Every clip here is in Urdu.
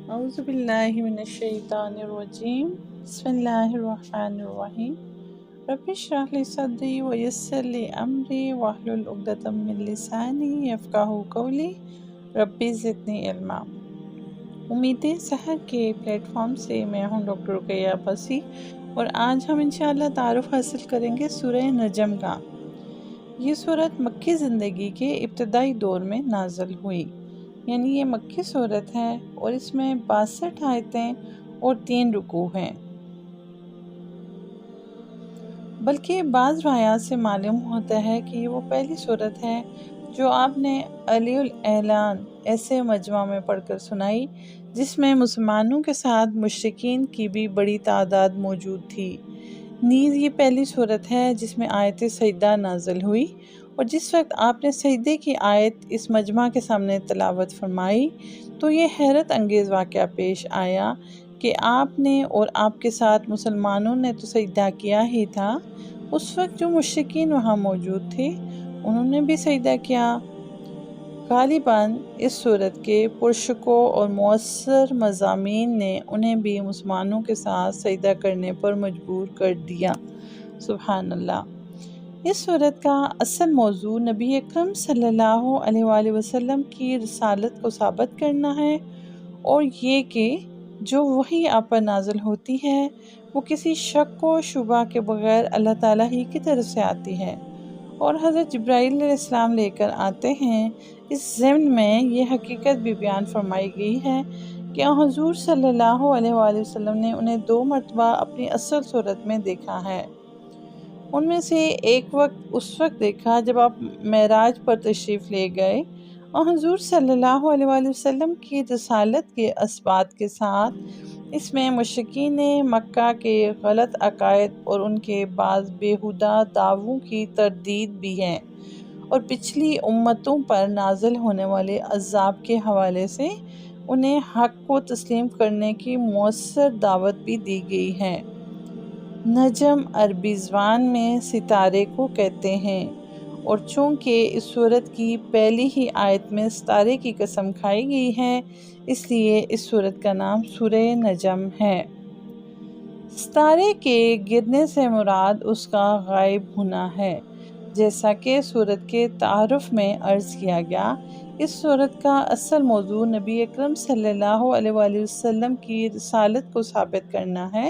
اعوذ باللہ من الشیطان الرجیم بسم اللہ الرحمن الرحیم رب اشرح لی صدری ویسر لی امری واحلل عقدۃ من لسانی یفقہوا قولی رب زدنی علما۔ امیدیں سحر کے پلیٹ فارم سے میں ہوں ڈاکٹر رقیہ عباسی، اور آج ہم انشاءاللہ تعارف حاصل کریں گے سورہ نجم کا۔ یہ سورت مکی زندگی کے ابتدائی دور میں نازل ہوئی، یعنی یہ مکی سورت ہے اور اس میں 62 آیتیں اور 3 رکوع ہیں۔ بلکہ بعض روایات سے معلوم ہوتا ہے کہ یہ وہ پہلی سورت ہے جو آپ نے علی الاعلان ایسے مجمع میں پڑھ کر سنائی جس میں مسلمانوں کے ساتھ مشرکین کی بھی بڑی تعداد موجود تھی۔ نیز یہ پہلی سورت ہے جس میں آیت سجدہ نازل ہوئی، اور جس وقت آپ نے سجدے کی آیت اس مجمع کے سامنے تلاوت فرمائی تو یہ حیرت انگیز واقعہ پیش آیا کہ آپ نے اور آپ کے ساتھ مسلمانوں نے تو سجدہ کیا ہی تھا، اس وقت جو مشرکین وہاں موجود تھے انہوں نے بھی سجدہ کیا۔ غالباً اس صورت کے پرشکوہ اور مؤثر مضامین نے انہیں بھی مسلمانوں کے ساتھ سجدہ کرنے پر مجبور کر دیا۔ سبحان اللہ۔ اس صورت کا اصل موضوع نبی اکرم صلی اللہ علیہ وآلہ وسلم کی رسالت کو ثابت کرنا ہے، اور یہ کہ جو وحی آپ پر نازل ہوتی ہے وہ کسی شک و شبہ کے بغیر اللہ تعالیٰ ہی کی طرف سے آتی ہے، اور حضرت جبرائیل علیہ السلام لے کر آتے ہیں۔ اس ضمن میں یہ حقیقت بھی بیان فرمائی گئی ہے کہ حضور صلی اللہ علیہ وآلہ وسلم نے انہیں 2 مرتبہ اپنی اصل صورت میں دیکھا ہے۔ ان میں سے ایک وقت اس وقت دیکھا جب آپ معراج پر تشریف لے گئے، اور حضور صلی اللہ علیہ وآلہ وسلم کی رسالت کے اثبات کے ساتھ اس میں مشرکین مکہ کے غلط عقائد اور ان کے بعض بیہودہ دعووں کی تردید بھی ہے، اور پچھلی امتوں پر نازل ہونے والے عذاب کے حوالے سے انہیں حق کو تسلیم کرنے کی مؤثر دعوت بھی دی گئی ہے۔ نجم عربی زبان میں ستارے کو کہتے ہیں، اور چونکہ اس سورت کی پہلی ہی آیت میں ستارے کی قسم کھائی گئی ہے، اس لیے اس سورت کا نام سورہ نجم ہے۔ ستارے کے گرنے سے مراد اس کا غائب ہونا ہے، جیسا کہ سورت کے تعارف میں عرض کیا گیا۔ اس سورت کا اصل موضوع نبی اکرم صلی اللہ علیہ وآلہ وسلم کی رسالت کو ثابت کرنا ہے،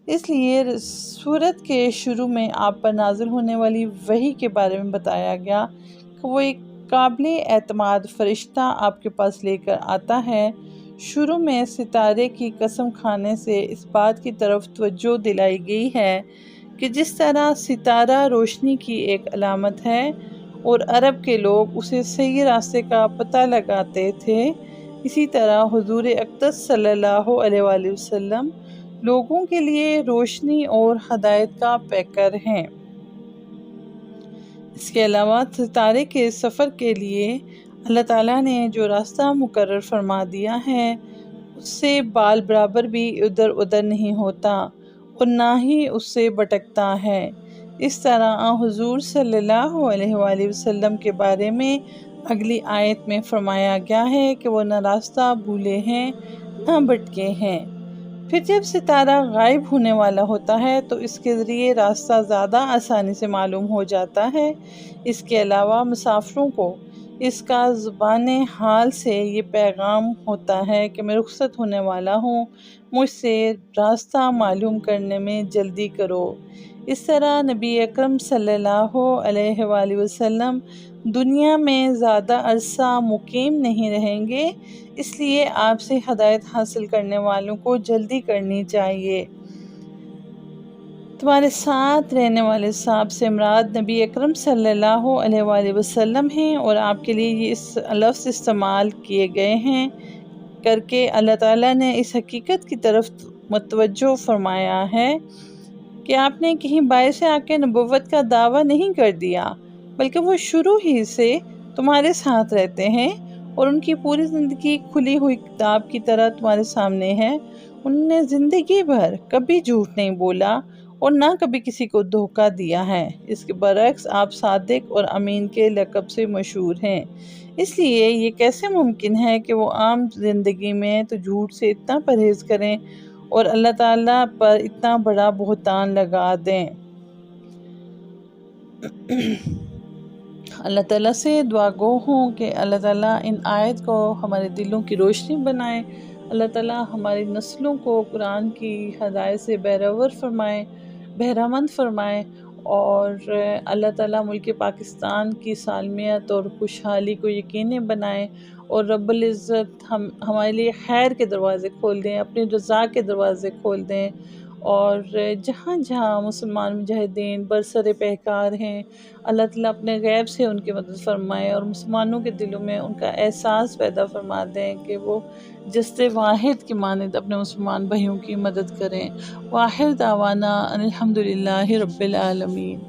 اس لیے سورت کے شروع میں آپ پر نازل ہونے والی وحی کے بارے میں بتایا گیا کہ وہ ایک قابل اعتماد فرشتہ آپ کے پاس لے کر آتا ہے۔ شروع میں ستارے کی قسم کھانے سے اس بات کی طرف توجہ دلائی گئی ہے کہ جس طرح ستارہ روشنی کی ایک علامت ہے اور عرب کے لوگ اسے صحیح راستے کا پتہ لگاتے تھے، اسی طرح حضور اقدس صلی اللہ علیہ وآلہ وسلم لوگوں کے لیے روشنی اور ہدایت کا پیکر ہیں۔ اس کے علاوہ ستارے کے سفر کے لیے اللہ تعالیٰ نے جو راستہ مقرر فرما دیا ہے اس سے بال برابر بھی ادھر ادھر نہیں ہوتا اور نہ ہی اس سے بھٹکتا ہے۔ اس طرح حضور صلی اللہ علیہ وآلہ وسلم کے بارے میں اگلی آیت میں فرمایا گیا ہے کہ وہ نہ راستہ بھولے ہیں نہ بھٹکے ہیں۔ پھر جب ستارہ غائب ہونے والا ہوتا ہے تو اس کے ذریعے راستہ زیادہ آسانی سے معلوم ہو جاتا ہے۔ اس کے علاوہ مسافروں کو اس کا زبان حال سے یہ پیغام ہوتا ہے کہ میں رخصت ہونے والا ہوں، مجھ سے راستہ معلوم کرنے میں جلدی کرو۔ اس طرح نبی اکرم صلی اللہ علیہ وآلہ وسلم دنیا میں زیادہ عرصہ مقیم نہیں رہیں گے، اس لیے آپ سے ہدایت حاصل کرنے والوں کو جلدی کرنی چاہیے۔ تمہارے ساتھ رہنے والے صاحب سے مراد نبی اکرم صلی اللہ علیہ وآلہ وسلم ہیں، اور آپ کے لیے یہ اس لفظ استعمال کیے گئے ہیں کر کے اللہ تعالیٰ نے اس حقیقت کی طرف متوجہ فرمایا ہے کہ آپ نے کہیں باہر سے آ کے نبوت کا دعویٰ نہیں کر دیا، بلکہ وہ شروع ہی سے تمہارے ساتھ رہتے ہیں، اور ان کی پوری زندگی کھلی ہوئی کتاب کی طرح تمہارے سامنے ہے۔ انہوں نے زندگی بھر کبھی جھوٹ نہیں بولا، اور نہ کبھی کسی کو دھوکہ دیا ہے۔ اس کے برعکس آپ صادق اور امین کے لقب سے مشہور ہیں۔ اس لیے یہ کیسے ممکن ہے کہ وہ عام زندگی میں تو جھوٹ سے اتنا پرہیز کریں اور اللہ تعالیٰ پر اتنا بڑا بہتان لگا دیں؟ اللہ تعالیٰ سے دعا گو ہوں کہ اللہ تعالیٰ ان آیت کو ہمارے دلوں کی روشنی بنائے، اللہ تعالیٰ ہماری نسلوں کو قرآن کی ہدایت سے بہرور فرمائے، بہرامند فرمائے، اور اللہ تعالیٰ ملک پاکستان کی سالمیت اور خوشحالی کو یقینی بنائے، اور رب العزت ہمارے لیے خیر کے دروازے کھول دیں، اپنی رضا کے دروازے کھول دیں، اور جہاں جہاں مسلمان مجاہدین برسر پیکار ہیں، اللہ تعالیٰ اپنے غیب سے ان کی مدد فرمائے، اور مسلمانوں کے دلوں میں ان کا احساس پیدا فرما دیں کہ وہ جسد واحد کی مانند اپنے مسلمان بھائیوں کی مدد کریں۔ وآخر دعوانا ان الحمدللہ رب العالمین۔